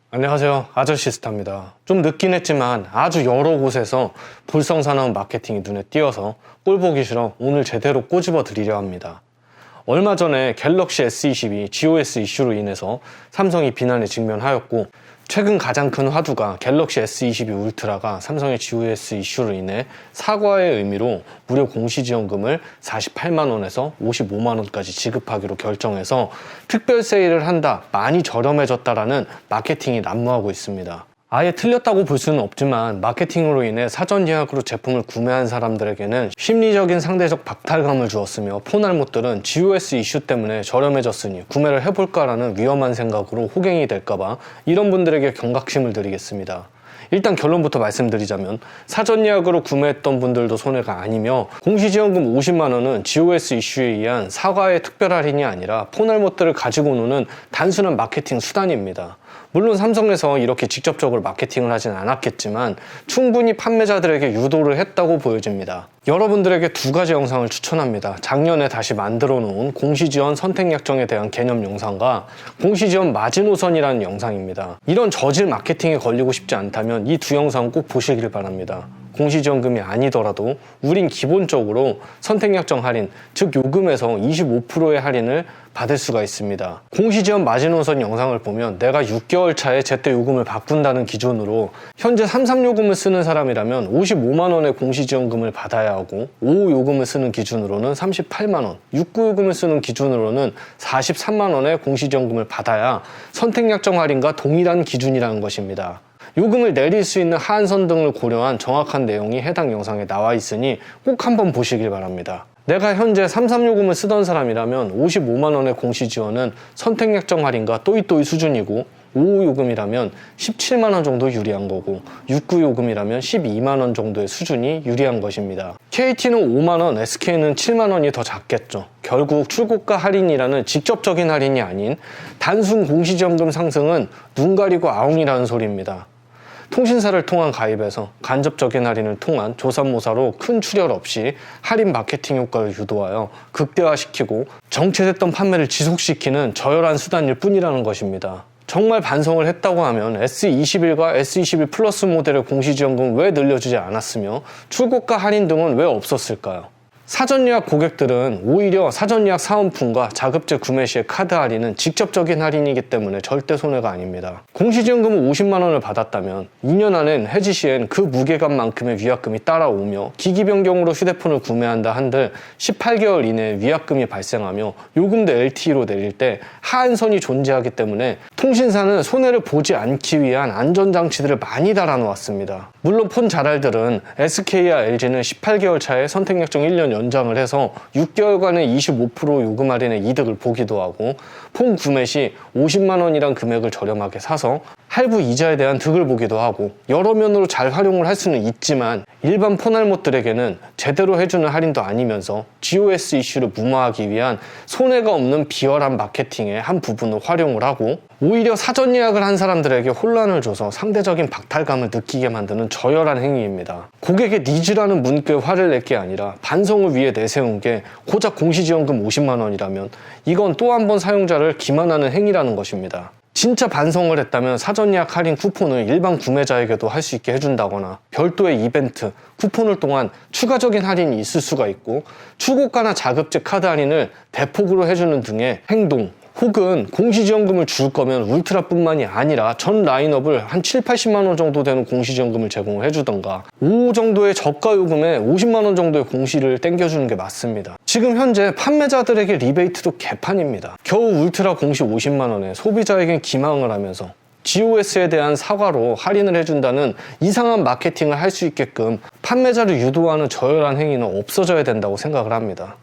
안녕하세요, 아저씨스타입니다. 좀 늦긴 했지만 아주 여러 곳에서 불성사나운 마케팅이 눈에 띄어서 꼴 보기 싫어 오늘 제대로 꼬집어 드리려 합니다. 얼마 전에 갤럭시 S22 GOS 이슈로 인해서 삼성이 비난에 직면하였고, 최근 가장 큰 화두가 갤럭시 S22 울트라가 삼성의 GOS 이슈로 인해 사과의 의미로 무료 공시지원금을 48만원에서 55만원까지 지급하기로 결정해서 특별 세일을 한다, 많이 저렴해졌다라는 마케팅이 난무하고 있습니다. 아예 틀렸다고 볼 수는 없지만 마케팅으로 인해 사전 예약으로 제품을 구매한 사람들에게는 심리적인 상대적 박탈감을 주었으며, 폰알못들은 GOS 이슈 때문에 저렴해졌으니 구매를 해볼까라는 위험한 생각으로 호갱이 될까봐 이런 분들에게 경각심을 드리겠습니다. 일단 결론부터 말씀드리자면, 사전 예약으로 구매했던 분들도 손해가 아니며, 공시지원금 50만원은 GOS 이슈에 의한 사과의 특별 할인이 아니라 폰알못들을 가지고 노는 단순한 마케팅 수단입니다. 물론 삼성에서 이렇게 직접적으로 마케팅을 하진 않았겠지만 충분히 판매자들에게 유도를 했다고 보여집니다. 여러분들에게 두 가지 영상을 추천합니다. 작년에 다시 만들어 놓은 공시지원 선택약정에 대한 개념 영상과 공시지원 마지노선이라는 영상입니다. 이런 저질 마케팅에 걸리고 싶지 않다면 이 두 영상 꼭 보시길 바랍니다. 공시지원금이 아니더라도 우린 기본적으로 선택약정 할인, 즉 요금에서 25%의 할인을 받을 수가 있습니다. 공시지원 마지노선 영상을 보면 내가 6개월 차에 제때 요금을 바꾼다는 기준으로 현재 33요금을 쓰는 사람이라면 55만원의 공시지원금을 받아야 하고, 55요금을 쓰는 기준으로는 38만원, 69요금을 쓰는 기준으로는 43만원의 공시지원금을 받아야 선택약정 할인과 동일한 기준이라는 것입니다. 요금을 내릴 수 있는 하한선 등을 고려한 정확한 내용이 해당 영상에 나와 있으니 꼭 한번 보시길 바랍니다. 내가 현재 33요금을 쓰던 사람이라면 55만원의 공시지원은 선택약정 할인과 또이또이 수준이고, 55요금이라면 17만원 정도 유리한 거고, 69요금이라면 12만원 정도의 수준이 유리한 것입니다. KT는 5만원, SK는 7만원이 더 작겠죠. 결국 출고가 할인이라는 직접적인 할인이 아닌 단순 공시지원금 상승은 눈 가리고 아웅이라는 소리입니다. 통신사를 통한 가입에서 간접적인 할인을 통한 조삼모사로 큰 출혈 없이 할인 마케팅 효과를 유도하여 극대화시키고 정체됐던 판매를 지속시키는 저열한 수단일 뿐이라는 것입니다. 정말 반성을 했다고 하면 S21과 S21 플러스 모델의 공시지원금은 왜 늘려주지 않았으며 출고가 할인 등은 왜 없었을까요? 사전 예약 고객들은 오히려 사전 예약 사은품과 자급제 구매 시의 카드 할인은 직접적인 할인이기 때문에 절대 손해가 아닙니다. 공시지원금을 50만원을 받았다면 2년 안엔 해지 시엔 그 무게감만큼의 위약금이 따라오며, 기기 변경으로 휴대폰을 구매한다 한들 18개월 이내에 위약금이 발생하며 요금도 LTE로 내릴 때 하한선이 존재하기 때문에 통신사는 손해를 보지 않기 위한 안전장치들을 많이 달아놓았습니다. 물론 폰 잘알들은 SK와 LG는 18개월 차에 선택약정 1년 연장을 해서 6개월간의 25% 요금 할인의 이득을 보기도 하고, 폰 구매 시 50만원이란 금액을 저렴하게 사서 할부 이자에 대한 득을 보기도 하고, 여러 면으로 잘 활용을 할 수는 있지만 일반 폰알못들에게는 제대로 해주는 할인도 아니면서 GOS 이슈를 무마하기 위한 손해가 없는 비열한 마케팅의 한 부분을 활용을 하고, 오히려 사전 예약을 한 사람들에게 혼란을 줘서 상대적인 박탈감을 느끼게 만드는 저열한 행위입니다. 고객의 니즈라는 문구에 화를 낼 게 아니라 반성을 위해 내세운 게 고작 공시지원금 50만원이라면 이건 또 한 번 사용자를 기만하는 행위라는 것입니다. 진짜 반성을 했다면 사전 예약 할인 쿠폰을 일반 구매자에게도 할 수 있게 해준다거나, 별도의 이벤트, 쿠폰을 통한 추가적인 할인이 있을 수가 있고, 출고가나 자급제 카드 할인을 대폭으로 해주는 등의 행동, 혹은 공시지원금을 줄 거면 울트라뿐만이 아니라 전 라인업을 한 7, 80만원 정도 되는 공시지원금을 제공을 해주던가, 5 정도의 저가 요금에 50만원 정도의 공시를 땡겨주는 게 맞습니다. 지금 현재 판매자들에게 리베이트도 개판입니다. 겨우 울트라 공시 50만원에 소비자에겐 기망을 하면서 GOS에 대한 사과로 할인을 해준다는 이상한 마케팅을 할 수 있게끔 판매자를 유도하는 저열한 행위는 없어져야 된다고 생각을 합니다.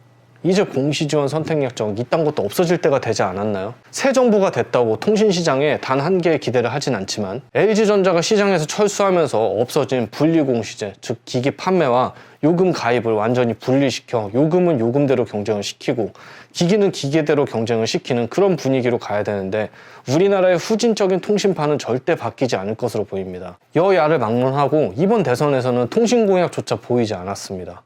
이제 공시지원 선택약정 이딴 것도 없어질 때가 되지 않았나요? 새 정부가 됐다고 통신시장에 단 한 개의 기대를 하진 않지만, LG전자가 시장에서 철수하면서 없어진 분리공시제, 즉 기기 판매와 요금 가입을 완전히 분리시켜 요금은 요금대로 경쟁을 시키고 기기는 기계대로 경쟁을 시키는 그런 분위기로 가야 되는데, 우리나라의 후진적인 통신파는 절대 바뀌지 않을 것으로 보입니다. 여야를 막론하고 이번 대선에서는 통신공약조차 보이지 않았습니다.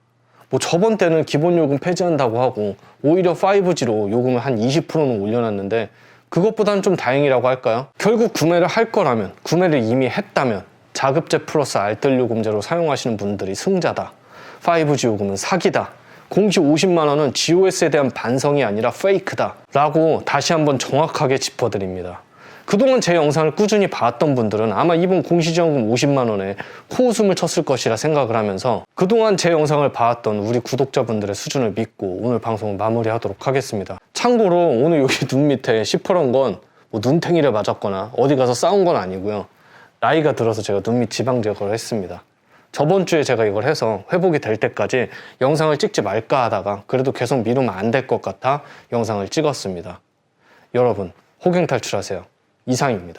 저번 때는 기본요금 폐지한다고 하고 오히려 5G로 요금을 한 20%는 올려놨는데, 그것보다는 좀 다행이라고 할까요? 결국 구매를 할 거라면, 구매를 이미 했다면 자급제 플러스 알뜰 요금제로 사용하시는 분들이 승자다. 5G 요금은 사기다. 공시 50만 원은 GOS에 대한 반성이 아니라 페이크다. 라고 다시 한번 정확하게 짚어드립니다. 그동안 제 영상을 꾸준히 봤던 분들은 아마 이번 공시지원금 50만 원에 코웃음을 쳤을 것이라 생각을 하면서 그동안 제 영상을 봤던 우리 구독자분들의 수준을 믿고 오늘 방송을 마무리하도록 하겠습니다. 참고로 오늘 여기 눈 밑에 시퍼런 건 뭐 눈탱이를 맞았거나 어디 가서 싸운 건 아니고요. 나이가 들어서 제가 눈밑 지방 제거를 했습니다. 저번 주에 제가 이걸 해서 회복이 될 때까지 영상을 찍지 말까 하다가 그래도 계속 미루면 안 될 것 같아 영상을 찍었습니다. 여러분, 호갱 탈출하세요. 이상입니다.